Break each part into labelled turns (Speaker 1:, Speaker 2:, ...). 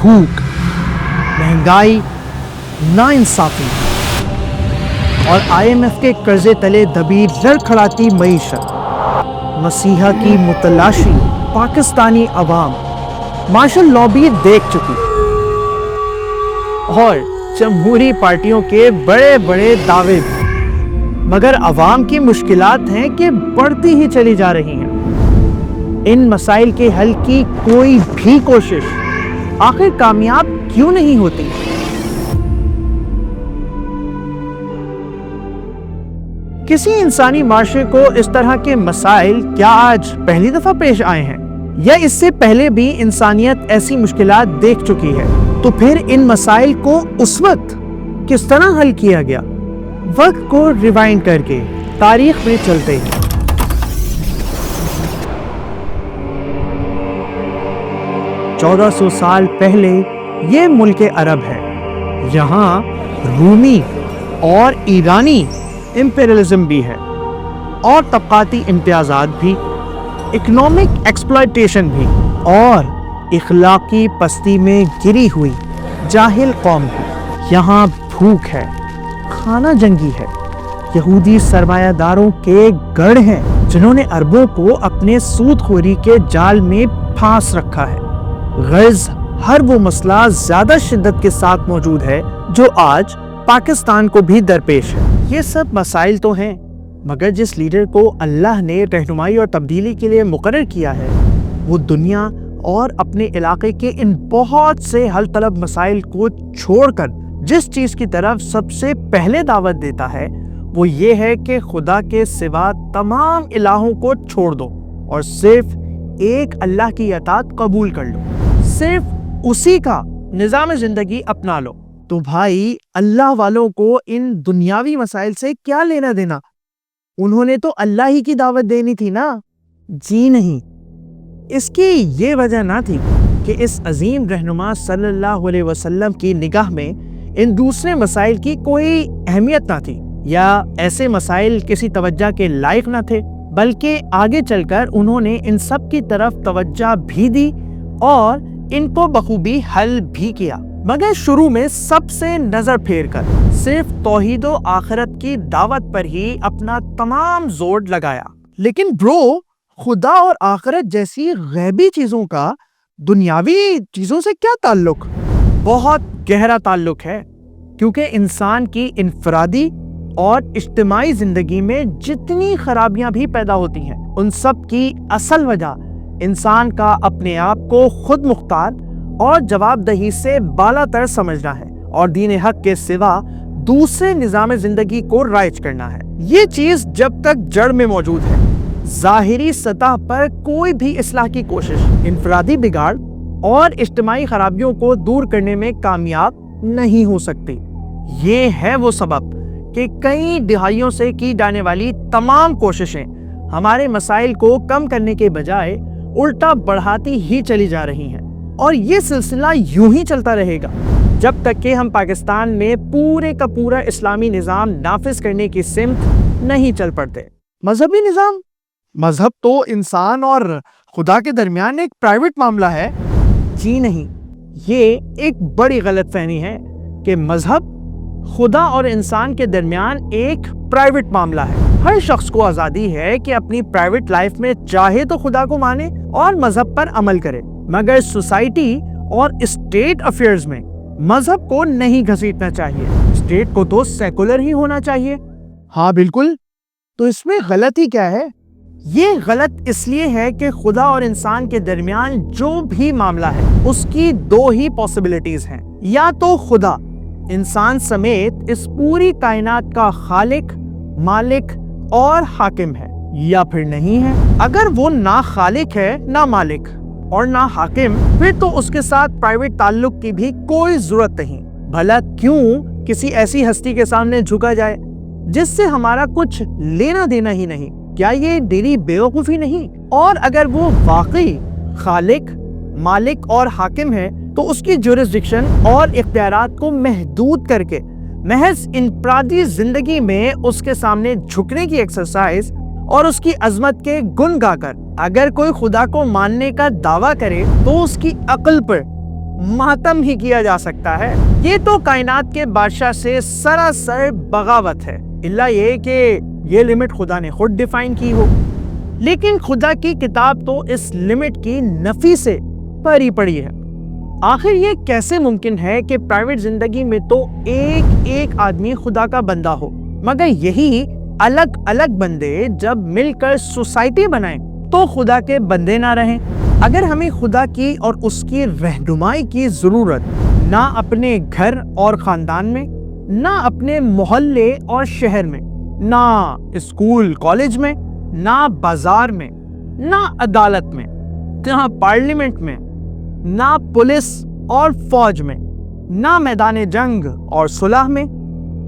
Speaker 1: भूख, महंगाई, नाइंसाफी और IMF के कर्जे तले दबी लड़खड़ाती मईशत, मसीहा की मुतलाशी पाकिस्तानी अवाम मार्शल लॉ भी देख चुकी और जमहूरी पार्टियों के बड़े बड़े दावे भी, मगर अवाम की मुश्किलात हैं कि बढ़ती ही चली जा रही हैं। इन मसाइल के हल की कोई भी कोशिश आखिर कामयाब क्यों नहीं होती? किसी इंसानी माशरे को इस तरह के मसाइल क्या आज पहली दफा पेश आए हैं, या इससे पहले भी इंसानियत ऐसी मुश्किलात देख चुकी है? तो फिर इन मसाइल को उस वक्त किस तरह हल किया गया? वक्त को रिवाइंड करके तारीख में चलते हैं। चौदह सौ साल पहले ये मुल्क अरब है। यहाँ रूमी और ईरानी इंपीरियलिज्म भी है और तबकाती इम्तियाज़ात भी, इकोनॉमिक एक्सप्लॉयटेशन भी और इखलाकी पस्ती में गिरी हुई जाहिल कौम भी। यहाँ भूख है, खाना जंगी है, यहूदी सरमायादारों के गढ़ हैं जिन्होंने अरबों को अपने सूदखोरी के जाल में फांस रखा है। गर्ज हर वो मसला ज्यादा शिद्दत के साथ मौजूद है जो आज पाकिस्तान को भी दरपेश है। ये सब मसाइल तो हैं, मगर जिस लीडर को अल्लाह ने रहनुमाई और तब्दीली के लिए मुकर्रर किया है, वो दुनिया और अपने इलाके के इन बहुत से हल तलब मसाइल को छोड़कर जिस चीज की तरफ सबसे पहले दावत देता है, वो ये है कि खुदा के सिवा तमाम इलाहों को छोड़ दो और सिर्फ एक अल्लाह की अतात कबूल कर लो, सिर्फ उसी का निज़ाम ज़िंदगी अपना लो। तो भाई, अल्लाह वालों को इन दुनियावी मसाइल से क्या लेना देना? उन्होंने तो अल्लाह ही की दावत देनी थी ना। जी नहीं, इसकी ये वजह ना थी कि इस अजीम रहनुमा सल्लल्लाहु अलैहि वसल्लम की निगाह में इन दूसरे मसाइल की कोई अहमियत ना थी, या ऐसे मसाइल किसी तवज्जो के लायक ना थे, बल्कि आगे चलकर उन्होंने इन सब की तरफ तवज्जो भी दी और इनको बखूबी हल भी किया। मगर शुरू में सबसे नजर फेर कर सिर्फ तौहीद व आखिरत की दावत पर ही अपना तमाम जोर लगाया। लेकिन ब्रो, खुदा और आखिरत जैसी गैबी चीजों का दुनियावी चीजों से क्या ताल्लुक? बहुत गहरा ताल्लुक है, क्योंकि इंसान की इनफरादी और इज्तिमाई जिंदगी में जितनी खराबियां भी पैदा होती हैं, उन सब की असल वजह इंसान का अपने आप को खुद मुख्तार और जवाबदही से बालातर समझना है और दीन हक के सिवा दूसरे निज़ाम जिंदगी को राइज करना है। ये चीज जब तक जड़ में मौजूद है, जाहिरी सतह पर कोई भी इस्लाह की कोशिश इनफरादी बिगाड़ और इज्तिमाई खराबियों को दूर करने में कामयाब नहीं हो सकती। ये है वो सबब कि कई दिहाइयों से की जाने वाली तमाम कोशिशें हमारे मसाइल को कम करने के बजाय उल्टा बढ़ाती ही चली जा रही हैं, और ये सिलसिला यूं ही चलता रहेगा जब तक कि हम पाकिस्तान में पूरे का पूरा इस्लामी निज़ाम नाफिज करने की सिमत नहीं चल पड़ते। मजहबी निज़ाम? मजहब तो इंसान और खुदा के दरमियान एक प्राइवेट मामला है। जी नहीं, ये एक बड़ी गलतफहमी है कि मजहब खुदा और इंसान के दरमियान एक प्राइवेट मामला है। हर शख्स को आज़ादी है कि अपनी प्राइवेट लाइफ में चाहे तो खुदा को माने और मजहब पर अमल करे, मगर सोसाइटी और स्टेट अफेयर्स में मजहब को नहीं घसीटना चाहिए। स्टेट को तो सेकुलर ही होना चाहिए। हाँ बिल्कुल, तो इसमें गलती क्या है? ये गलत इसलिए है कि खुदा और इंसान के दरमियान जो भी मामला है, उसकी दो ही पॉसिबिलिटीज हैं। या तो खुदा इंसान समेत इस पूरी कायनात का खालिक, मालिक और हाकिम है, या फिर नहीं है। अगर वो ना खालिक है, ना मालिक और ना हाकिम, फिर तो उसके साथ प्राइवेट ताल्लुक की भी कोई जरूरत नहीं। भला क्यों किसी ऐसी हस्ती के सामने झुका जाए जिससे हमारा कुछ लेना देना ही नहीं? क्या ये डेली बेवकूफी नहीं? और अगर वो वाकई खालिक, मालिक और हाकिम है, तो उसकी जुरिस्डिक्शन और इख्तियारात को महदूद करके महज इनफरादी जिंदगी में उसके सामने झुकने की एक्सरसाइज और उसकी अजमत के गुण गाकर अगर कोई खुदा को मानने का दावा करे, तो उसकी अक्ल पर मातम ही किया जा सकता है। ये तो कायनात के बादशाह से सरासर बगावत है, इल्ला ये कि ये लिमिट खुदा ने खुद डिफाइन की हो। लेकिन खुदा की किताब तो इस लिमिट की नफी से भरी पड़ी है। आखिर ये कैसे मुमकिन है कि प्राइवेट जिंदगी में तो एक एक आदमी खुदा का बंदा हो, मगर यही अलग अलग बंदे जब मिलकर सोसाइटी बनाएं तो खुदा के बंदे ना रहें। अगर हमें खुदा की और उसकी रहनुमाई की जरूरत ना अपने घर और खानदान में, ना अपने मोहल्ले और शहर में, ना स्कूल कॉलेज में, ना बाजार में, ना अदालत में, ना पार्लियामेंट में, ना पुलिस और फौज में, ना मैदान जंग और सुलह में,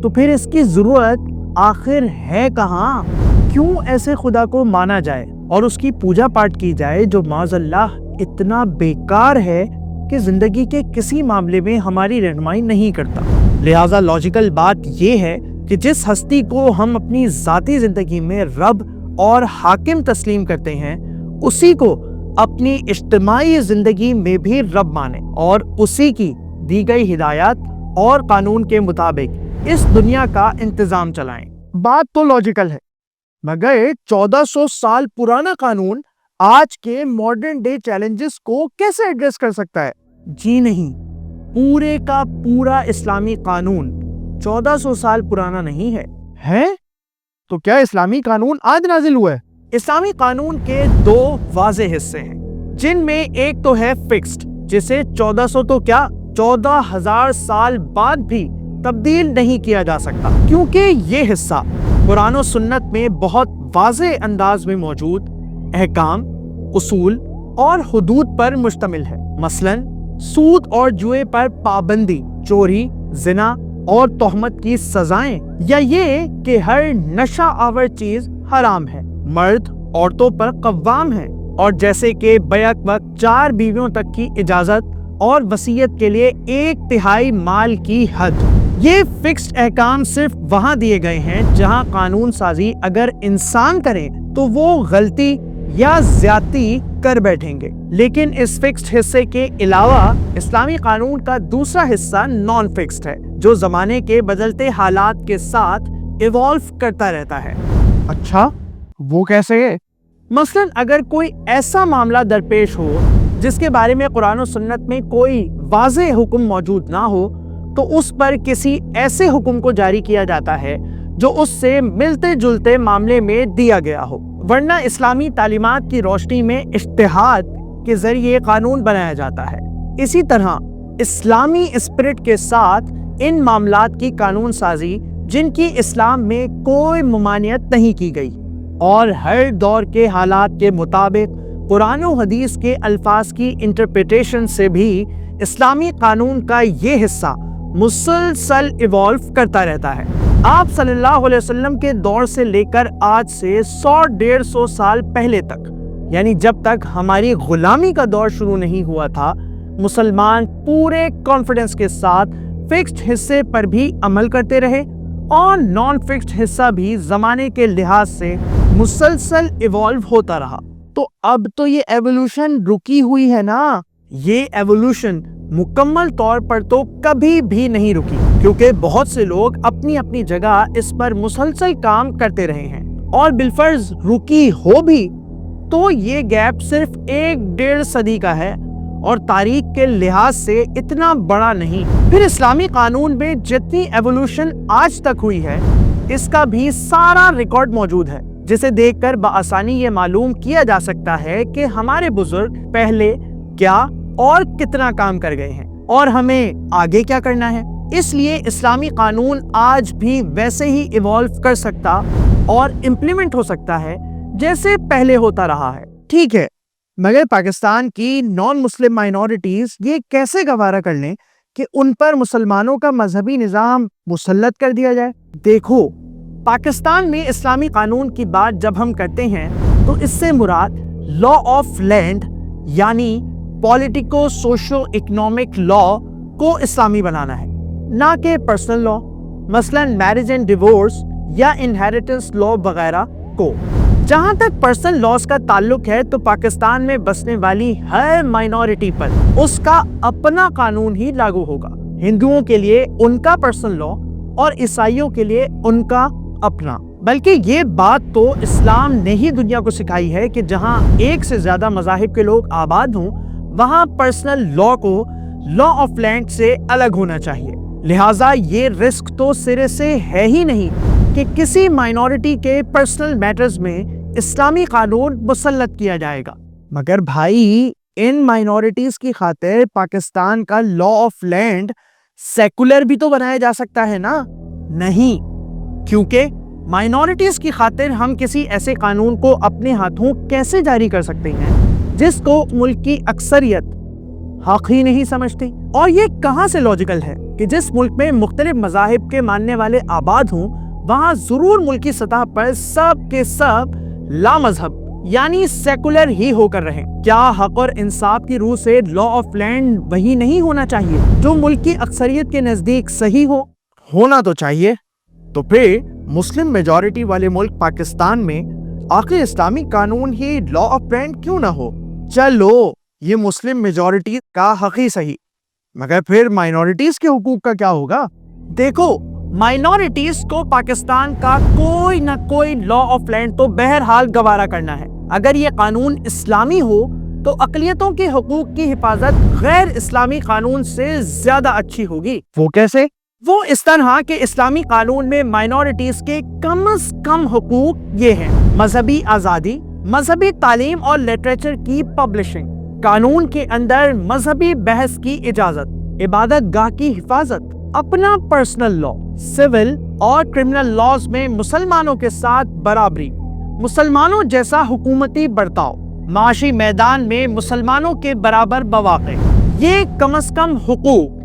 Speaker 1: तो फिर इसकी जरूरत आखिर है कहाँ? क्यों ऐसे खुदा को माना जाए और उसकी पूजा पाठ की जाए जो माज़अल्लाह इतना बेकार है कि जिंदगी के किसी मामले में हमारी रहनुमाई नहीं करता। लिहाजा लॉजिकल बात यह है कि जिस हस्ती को हम अपनी ज़ाती जिंदगी में रब और हाकिम तस्लीम करते हैं, उसी को अपनी इज्तिमाई जिंदगी में भी रब माने और उसी की दी गई हिदायत और कानून के मुताबिक इस दुनिया का इंतजाम चलाएं। बात तो लॉजिकल है, मगर 1400 साल पुराना कानून आज के मॉडर्न डे चैलेंजेस को कैसे एड्रेस कर सकता है? जी नहीं, पूरे का पूरा इस्लामी कानून 1400 साल पुराना नहीं है? तो क्या इस्लामी कानून आज नाजिल हुआ है? इस्लामी कानून के दो वाज़ेह हिस्से हैं, जिनमें एक तो है फिक्स्ड, जिसे 1400 तो क्या 14,000 साल बाद भी तब्दील नहीं किया जा सकता, क्योंकि ये हिस्सा कुरान और सुन्नत में बहुत वाज़ेह अंदाज में मौजूद अहकाम, उसूल और हुदूद पर मुश्तमिल है। मसलन सूद और जुए पर पाबंदी, चोरी, जिना और तोहमत की सजाएं, या ये कि हर नशा आवर चीज हराम है, मर्द औरतों पर कव्वाम है, और जैसे कि बैक वक्त 4 बीवियों तक की इजाजत और वसीयत के लिए 1/3 माल की हद। ये फिक्स्ड अहकाम सिर्फ वहां दिए गए हैं जहां कानून साजी अगर इंसान करे तो वो गलती या ज्यादती कर बैठेंगे। लेकिन इस फिक्स्ड हिस्से के अलावा इस्लामी कानून का दूसरा हिस्सा नॉन फिक्स्ड है, जो जमाने के बदलते हालात के साथ इवॉल्व करता रहता है। अच्छा, वो कैसे है? मसलन अगर कोई ऐसा मामला दरपेश हो जिसके बारे में कुरान और सुन्नत में कोई वाज़ेह हुक्म मौजूद ना हो, तो उस पर किसी ऐसे हुक्म को जारी किया जाता है जो उससे मिलते जुलते मामले में दिया गया हो, वरना इस्लामी तालीमात की रोशनी में इज्तिहाद के जरिए कानून बनाया जाता है। इसी तरह इस्लामी स्पिरिट के साथ इन मामलात की कानून साजी जिनकी इस्लाम में कोई मुमानियत नहीं की गई और हर दौर के हालात के मुताबिक कुरान और हदीस के अल्फाज की इंटरप्रिटेशन से भी इस्लामी कानून का ये हिस्सा मुसलसल इवॉल्व करता रहता है। आप सल्लल्लाहु अलैहि वसल्लम के दौर से लेकर आज से 100-150 साल पहले तक, यानी जब तक हमारी गुलामी का दौर शुरू नहीं हुआ था, मुसलमान पूरे कॉन्फिडेंस के साथ फिक्स्ड हिस्से पर भी अमल करते रहे और नॉन फिक्स्ड हिस्सा भी जमाने के लिहाज से मुसलसल इवॉल्व होता रहा। तो अब तो ये एवोल्यूशन रुकी हुई है ना? ये एवोल्यूशन मुकम्मल तौर पर तो कभी भी नहीं रुकी, क्योंकि बहुत से लोग अपनी अपनी जगह इस पर मुसलसल काम करते रहे हैं, और बिलफर्ज रुकी हो भी तो ये गैप सिर्फ 1-1.5 सदी का है और तारीख के लिहाज से इतना बड़ा नहीं। फिर इस्लामी कानून में जितनी एवोल्यूशन आज तक हुई है, इसका भी सारा रिकॉर्ड मौजूद है, जिसे देखकर बआसानी ये मालूम किया जा सकता है कि हमारे बुजुर्ग पहले क्या और कितना काम कर गए हैं और हमें आगे क्या करना है। इसलिए इस्लामी कानून आज भी वैसे ही इवॉल्व कर सकता और इम्प्लीमेंट हो सकता है जैसे पहले होता रहा है। ठीक है, मगर पाकिस्तान की नॉन मुस्लिम माइनॉरिटीज ये कैसे गवारा कर लें कि उन पर मुसलमानों का मजहबी निज़ाम मुसल्लत कर दिया जाए? देखो, पाकिस्तान में इस्लामी कानून की बात जब हम करते हैं तो इससे मुराद लॉ ऑफ लैंड यानी पॉलिटिको सोशो इकोनॉमिक लॉ को इस्लामी बनाना है, ना कि पर्सनल लॉ, मसलन मैरिज एंड डिवोर्स या इनहेरिटेंस लॉ वगैरह को। جہاں تک پرسنل لاز کا تعلق ہے تو پاکستان میں بسنے والی ہر مائنورٹی پر اس کا اپنا قانون ہی لاگو ہوگا۔ ہندوؤں کے لیے ان کا پرسنل لا اور عیسائیوں کے لیے ان کا اپنا۔ بلکہ یہ بات تو اسلام نے ہی دنیا کو سکھائی ہے کہ جہاں ایک سے زیادہ مذاہب کے لوگ آباد ہوں وہاں پرسنل لا کو لا آف لینڈ سے الگ ہونا چاہیے۔ لہٰذا یہ رسک تو سرے سے ہے ہی نہیں کہ کسی مائنورٹی کے پرسنل میٹرز میں اسلامی قانون مسلط کیا جائے گا۔ مگر بھائی ان مائنورٹیز کی خاطر پاکستان کا لا آف لینڈ سیکولر بھی تو بنایا جا سکتا ہے نا؟ نہیں، کیونکہ مائنورٹیز کی خاطر ہم کسی ایسے قانون کو اپنے ہاتھوں کیسے جاری کر سکتے ہیں جس کو ملک کی اکثریت حق ہی نہیں سمجھتی؟ اور یہ کہاں سے لاجیکل ہے کہ جس ملک میں مختلف مذاہب کے ماننے والے آباد ہوں وہاں ضرور ملکی سطح پر سب کے سب لا مذہب یعنی سیکولر ہی ہو کر رہیں؟ کیا حق اور انصاف کی روح سے لا آف لینڈ وہی نہیں ہونا چاہیے جو ملک کی اکثریت کے نزدیک صحیح ہو؟ ہونا تو چاہیے۔ تو پھر مسلم میجورٹی والے ملک پاکستان میں آخر اسلامی قانون ہی لا آف لینڈ کیوں نہ ہو؟ چلو یہ مسلم میجورٹی کا حق ہی صحیح، مگر پھر مائنورٹیز کے حقوق کا کیا ہوگا؟ دیکھو مائنورٹیز کو پاکستان کا کوئی نہ کوئی لا آف لینڈ تو بہرحال گوارا کرنا ہے۔ اگر یہ قانون اسلامی ہو تو اقلیتوں کے حقوق کی حفاظت غیر اسلامی قانون سے زیادہ اچھی ہوگی۔ وہ کیسے؟ وہ اس طرح کہ اسلامی قانون میں مائنورٹیز کے کم از کم حقوق یہ ہیں: مذہبی آزادی، مذہبی تعلیم اور لٹریچر کی پبلشنگ، قانون کے اندر مذہبی بحث کی اجازت، عبادت گاہ کی حفاظت، اپنا پرسنل لا، سول اور کرمنل لاز میں مسلمانوں کے ساتھ برابری، مسلمانوں جیسا حکومتی برتاؤ، معاشی میدان میں مسلمانوں کے برابر مواقع۔ یہ کم از کم حقوق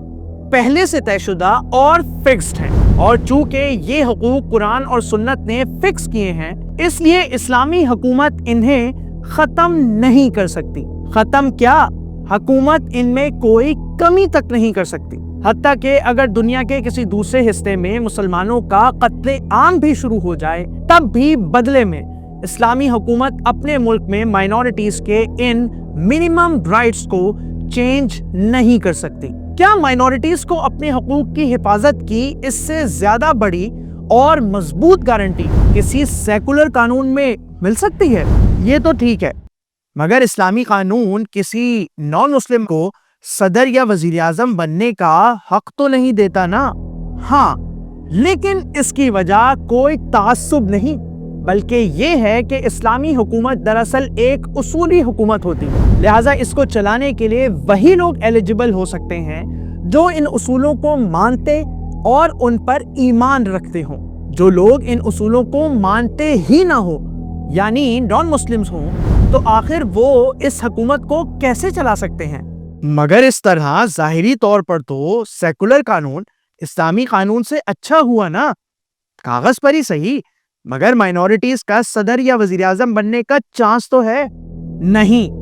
Speaker 1: پہلے سے طے شدہ اور فکسڈ ہیں، اور چونکہ یہ حقوق قرآن اور سنت نے فکس کیے ہیں اس لیے اسلامی حکومت انہیں ختم نہیں کر سکتی۔ ختم کیا، حکومت ان میں کوئی کمی تک نہیں کر سکتی۔ حتیٰ کہ اگر دنیا کے کسی دوسرے حصے میں مسلمانوں کا قتل عام بھی شروع ہو جائے تب بھی بدلے میں اسلامی حکومت اپنے ملک میں مائنورٹیز کے ان منیمم رائٹس کو چینج نہیں کر سکتی۔ کیا مائنورٹیز کو اپنے حقوق کی حفاظت کی اس سے زیادہ بڑی اور مضبوط گارنٹی کسی سیکولر قانون میں مل سکتی ہے؟ یہ تو ٹھیک ہے، مگر اسلامی قانون کسی نان مسلم کو صدر یا وزیر اعظم بننے کا حق تو نہیں دیتا نا؟ ہاں، لیکن اس کی وجہ کوئی تعصب نہیں بلکہ یہ ہے کہ اسلامی حکومت دراصل ایک اصولی حکومت ہوتی ہے، لہٰذا اس کو چلانے کے لیے وہی لوگ ایلیجبل ہو سکتے ہیں جو ان اصولوں کو مانتے اور ان پر ایمان رکھتے ہوں۔ جو لوگ ان اصولوں کو مانتے ہی نہ ہو یعنی نان مسلمز ہوں تو آخر وہ اس حکومت کو کیسے چلا سکتے ہیں؟ مگر اس طرح ظاہری طور پر تو سیکولر قانون اسلامی قانون سے اچھا ہوا نا، کاغذ پر ہی صحیح، مگر مائنورٹیز کا صدر یا وزیر اعظم بننے کا چانس تو ہے نہیں۔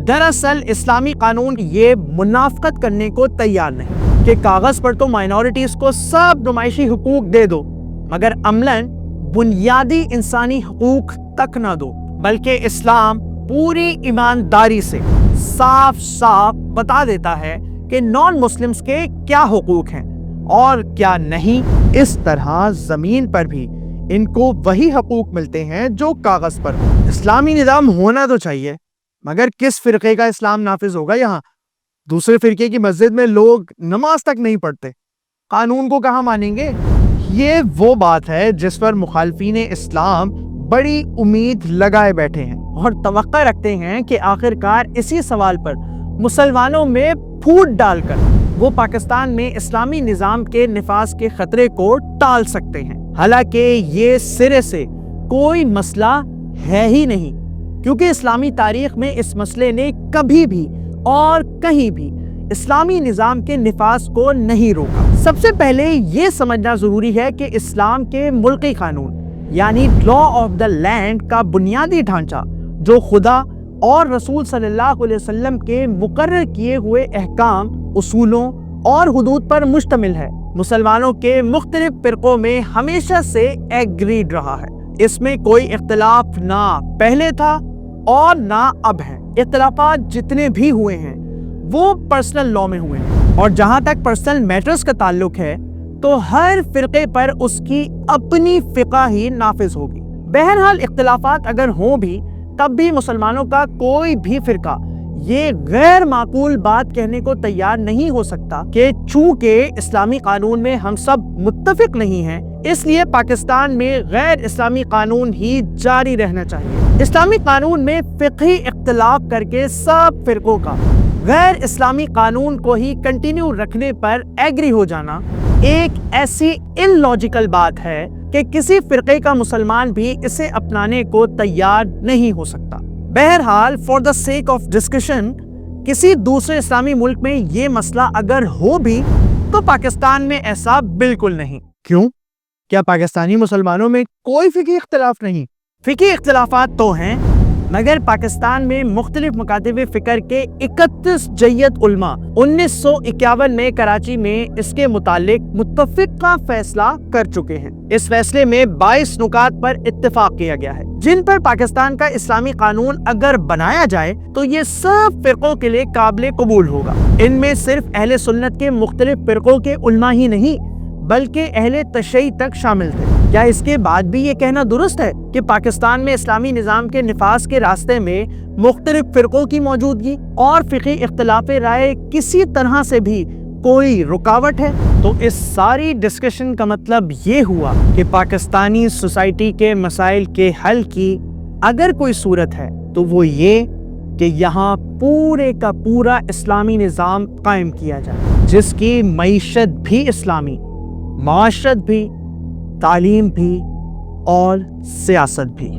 Speaker 1: دراصل اسلامی قانون یہ منافقت کرنے کو تیار نہیں کہ کاغذ پر تو مائنورٹیز کو سب نمائشی حقوق دے دو مگر عملاً بنیادی انسانی حقوق تک نہ دو، بلکہ اسلام پوری ایمانداری سے صاف صاف بتا دیتا ہے کہ نان مسلمز کے کیا حقوق ہیں اور کیا نہیں۔ اس طرح زمین پر بھی ان کو وہی حقوق ملتے ہیں جو کاغذ پر ہو۔ اسلامی نظام ہونا تو چاہیے، مگر کس فرقے کا اسلام نافذ ہوگا یہاں؟ دوسرے فرقے کی مسجد میں لوگ نماز تک نہیں پڑھتے، قانون کو کہاں مانیں گے؟ یہ وہ بات ہے جس پر مخالفین اسلام بڑی امید لگائے بیٹھے ہیں اور توقع رکھتے ہیں کہ آخرکار اسی سوال پر مسلمانوں میں پھوٹ ڈال کر وہ پاکستان میں اسلامی نظام کے نفاذ کے خطرے کو ٹال سکتے ہیں۔ حالانکہ یہ سرے سے کوئی مسئلہ ہے ہی نہیں، کیونکہ اسلامی تاریخ میں اس مسئلے نے کبھی بھی اور کہیں بھی اسلامی نظام کے نفاذ کو نہیں روکا۔ سب سے پہلے یہ سمجھنا ضروری ہے کہ اسلام کے ملکی قانون یعنی لا آف دا لینڈ کا بنیادی ڈھانچہ جو خدا اور رسول صلی اللہ علیہ وسلم کے مقرر کیے ہوئے احکام، اصولوں اور حدود پر مشتمل ہے، مسلمانوں کے مختلف فرقوں میں ہمیشہ سے ایگریڈ رہا ہے۔ اس میں کوئی اختلاف نہ پہلے تھا اور نہ اب ہے۔ اختلافات جتنے بھی ہوئے ہیں وہ پرسنل لا میں ہوئے ہیں، اور جہاں تک پرسنل میٹرز کا تعلق ہے تو ہر فرقے پر اس کی اپنی فقہ ہی نافذ ہوگی۔ بہرحال اختلافات اگر ہوں بھی تب بھی مسلمانوں کا کوئی بھی فرقہ یہ غیر معقول بات کہنے کو تیار نہیں ہو سکتا کہ چونکہ اسلامی قانون میں ہم سب متفق نہیں ہیں، اس لیے پاکستان میں غیر اسلامی قانون ہی جاری رہنا چاہیے۔ اسلامی قانون میں فقہی اختلاف کر کے سب فرقوں کا غیر اسلامی قانون کو ہی کنٹینیو رکھنے پر ایگری ہو جانا ایک ایسی ان لاجیکل بات ہے کہ کسی فرقے کا مسلمان بھی اسے اپنانے کو تیار نہیں ہو سکتا۔ بہرحال for the sake of discussion کسی دوسرے اسلامی ملک میں یہ مسئلہ اگر ہو بھی تو پاکستان میں ایسا بالکل نہیں۔ کیوں؟ کیا پاکستانی مسلمانوں میں کوئی فقہی اختلاف نہیں؟ فقہی اختلافات تو ہیں، مگر پاکستان میں مختلف مکاتب فکر کے 31 جیت علماء 1951 میں کراچی میں اس کے متعلق متفقہ فیصلہ کر چکے ہیں۔ اس فیصلے میں 22 نکات پر اتفاق کیا گیا ہے جن پر پاکستان کا اسلامی قانون اگر بنایا جائے تو یہ سب فرقوں کے لیے قابل قبول ہوگا۔ ان میں صرف اہل سنت کے مختلف فرقوں کے علماء ہی نہیں بلکہ اہل تشیع تک شامل تھے۔ کیا اس کے بعد بھی یہ کہنا درست ہے کہ پاکستان میں اسلامی نظام کے نفاذ کے راستے میں مختلف فرقوں کی موجودگی اور فقہی اختلاف رائے کسی طرح سے بھی کوئی رکاوٹ ہے؟ تو اس ساری ڈسکشن کا مطلب یہ ہوا کہ پاکستانی سوسائٹی کے مسائل کے حل کی اگر کوئی صورت ہے تو وہ یہ کہ یہاں پورے کا پورا اسلامی نظام قائم کیا جائے جس کی معیشت بھی اسلامی، معاشرت بھی، تعلیم بھی اور سیاست بھی۔